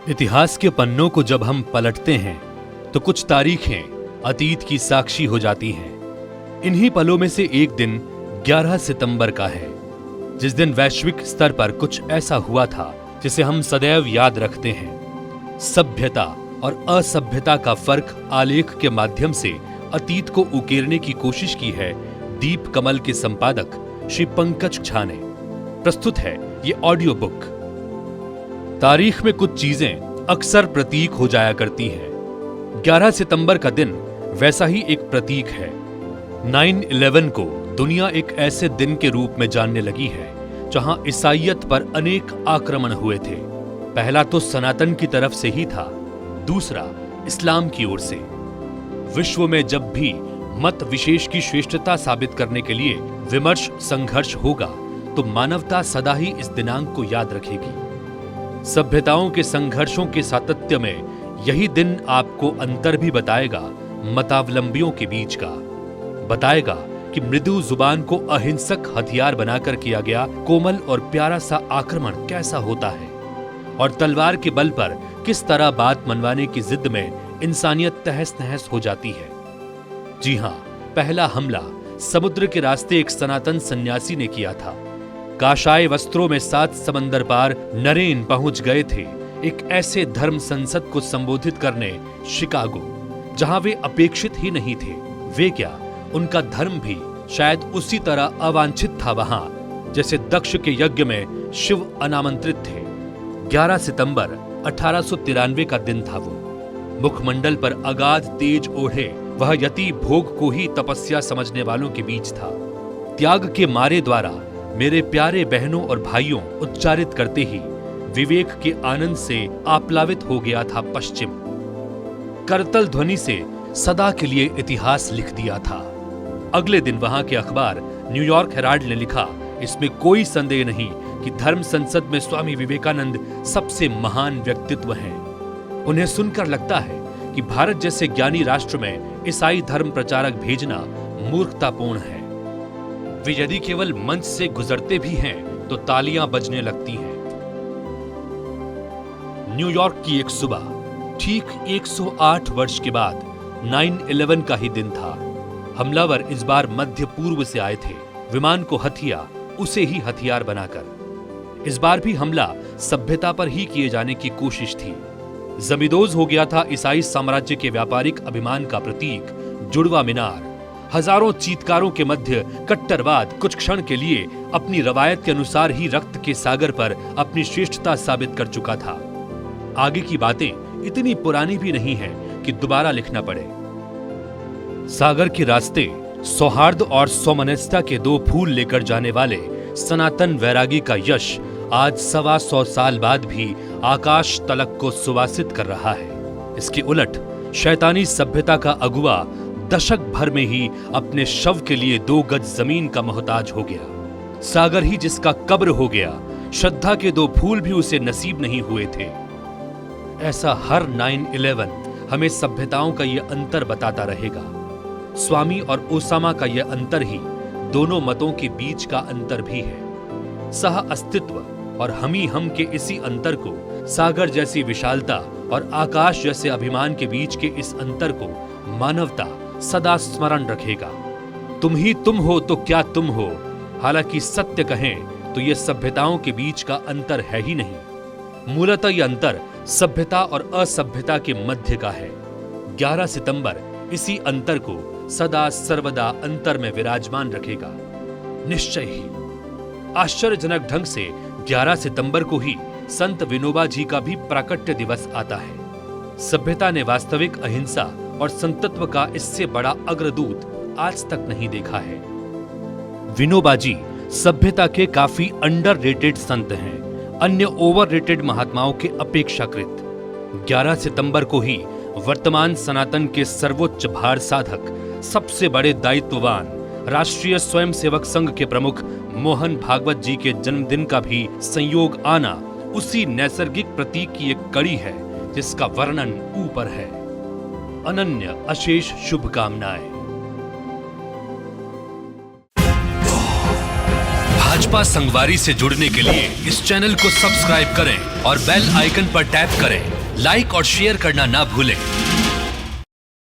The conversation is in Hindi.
इतिहास के पन्नों को जब हम पलटते हैं तो कुछ तारीखें अतीत की साक्षी हो जाती हैं। इन्हीं पलों में से एक दिन 11 सितंबर का है, जिस दिन वैश्विक स्तर पर कुछ ऐसा हुआ था जिसे हम सदैव याद रखते हैं। सभ्यता और असभ्यता का फर्क आलेख के माध्यम से अतीत को उकेरने की कोशिश की है दीप कमल के संपादक श्री पंकज झा ने। प्रस्तुत है ये ऑडियो बुक। तारीख में कुछ चीजें अक्सर प्रतीक हो जाया करती हैं। 11 सितंबर का दिन वैसा ही एक प्रतीक है। 9/11 को दुनिया एक ऐसे दिन के रूप में जानने लगी है जहां ईसाईयत पर अनेक आक्रमण हुए थे। पहला तो सनातन की तरफ से ही था, दूसरा इस्लाम की ओर से। विश्व में जब भी मत विशेष की श्रेष्ठता साबित करने के लिए विमर्श संघर्ष होगा तो मानवता सदा ही इस दिनांक को याद रखेगी। सभ्यताओं के संघर्षों के सातत्य में यही दिन आपको अंतर भी बताएगा मतावलंबियों के बीच का। बताएगा कि मृदु जुबान को अहिंसक हथियार बनाकर किया गया कोमल और प्यारा सा आक्रमण कैसा होता है, और तलवार के बल पर किस तरह बात मनवाने की जिद में इंसानियत तहस नहस हो जाती है। जी हां, पहला हमला समुद्र के रास्ते एक सनातन सन्यासी ने किया था। काशाय वस्त्रों में 7 समंदर पार नरेन पहुंच गए थे एक ऐसे धर्म संसद को संबोधित करने शिकागो, जहां वे अपेक्षित ही नहीं थे। वे क्या, उनका धर्म भी शायद उसी तरह अवांछित था वहां जैसे दक्ष के यज्ञ में शिव अनामंत्रित थे। 11 सितंबर 1893 का दिन था वो। मुखमंडल पर अगाध तेज ओढ़े वह यति भोग को ही तपस्या समझने वालों के बीच था। त्याग के मारे द्वारा मेरे प्यारे बहनों और भाइयों उच्चारित करते ही विवेक के आनंद से आप्लावित हो गया था पश्चिम। करतल ध्वनि से सदा के लिए इतिहास लिख दिया था। अगले दिन वहां के अखबार न्यूयॉर्क हेराल्ड ने लिखा, इसमें कोई संदेह नहीं कि धर्म संसद में स्वामी विवेकानंद सबसे महान व्यक्तित्व हैं। उन्हें सुनकर लगता है कि भारत जैसे ज्ञानी राष्ट्र में ईसाई धर्म प्रचारक भेजना मूर्खतापूर्ण है। वे यदि केवल मंच से गुजरते भी हैं तो तालियां बजने लगती हैं। न्यूयॉर्क की एक सुबह, ठीक 108 वर्ष के बाद 9/11 का ही दिन था। हमलावर इस बार मध्य पूर्व से आए थे, विमान को हथिया उसे ही हथियार बनाकर। इस बार भी हमला सभ्यता पर ही किए जाने की कोशिश थी। जमीदोज हो गया था ईसाई साम्राज्य के व्यापारिक अभिमान का प्रतीक जुड़वा मीनार। हजारों चीत्कारों के मध्य कट्टरवाद कुछ क्षण के लिए अपनी रवायत के अनुसार ही रक्त के सागर पर अपनी श्रेष्ठता साबित कर चुका था। आगे की बातें इतनी पुरानी भी नहीं है कि दोबारा लिखना पड़े। सागर के रास्ते सौहार्द और सौमनस्यता के 2 फूल लेकर जाने वाले सनातन वैरागी का यश आज 125 साल बाद भी आकाश तलक को सुवासित कर रहा है। इसके उलट शैतानी सभ्यता का अगुआ दशक भर में ही अपने शव के लिए 2 गज जमीन का मोहताज हो गया। सागर ही जिसका कब्र हो गया, श्रद्धा के 2 फूल भी उसे नसीब नहीं हुए थे। ऐसा हर 9/11 हमें सभ्यताओं का यह अंतर बताता रहेगा। स्वामी और ओसामा का यह अंतर ही दोनों मतों के बीच का अंतर भी है। सह अस्तित्व और हम के इसी अंतर को, सागर जैसी विशालता और आकाश जैसे अभिमान के बीच के इस अंतर को मानवता सदा स्मरण रखेगा। तुम ही तुम हो तो क्या तुम हो। हालांकि सत्य कहें तो यह सभ्यताओं के बीच का अंतर है ही नहीं। मूलतः यह अंतर सभ्यता और असभ्यता के मध्य का है। 11 सितंबर इसी अंतर को सदा सर्वदा अंतर में विराजमान रखेगा। निश्चय ही आश्चर्यजनक ढंग से 11 सितंबर को ही संत विनोबा जी का भी प्राकट्य दिवस आता है। सभ्यता ने वास्तविक अहिंसा और संतत्व का इससे बड़ा अग्रदूत आज तक नहीं देखा है। विनोबा जी सभ्यता के काफी अंडररेटेड संत हैं, अन्य ओवररेटेड महात्माओं के अपेक्षाकृत। 11 सितंबर को ही वर्तमान सनातन के सर्वोच्च भार साधक, सबसे बड़े दायित्ववान राष्ट्रीय स्वयंसेवक संघ के प्रमुख मोहन भागवत जी के जन्मदिन का भी संयोग आना उसी नैसर्गिक प्रतीक की एक कड़ी है जिसका वर्णन ऊपर है। अनन्य अशेष शुभकामनाएं। पुष्पा संगवारी से जुड़ने के लिए इस चैनल को सब्सक्राइब करें और बेल आइकन पर टैप करें। लाइक और शेयर करना ना भूलें।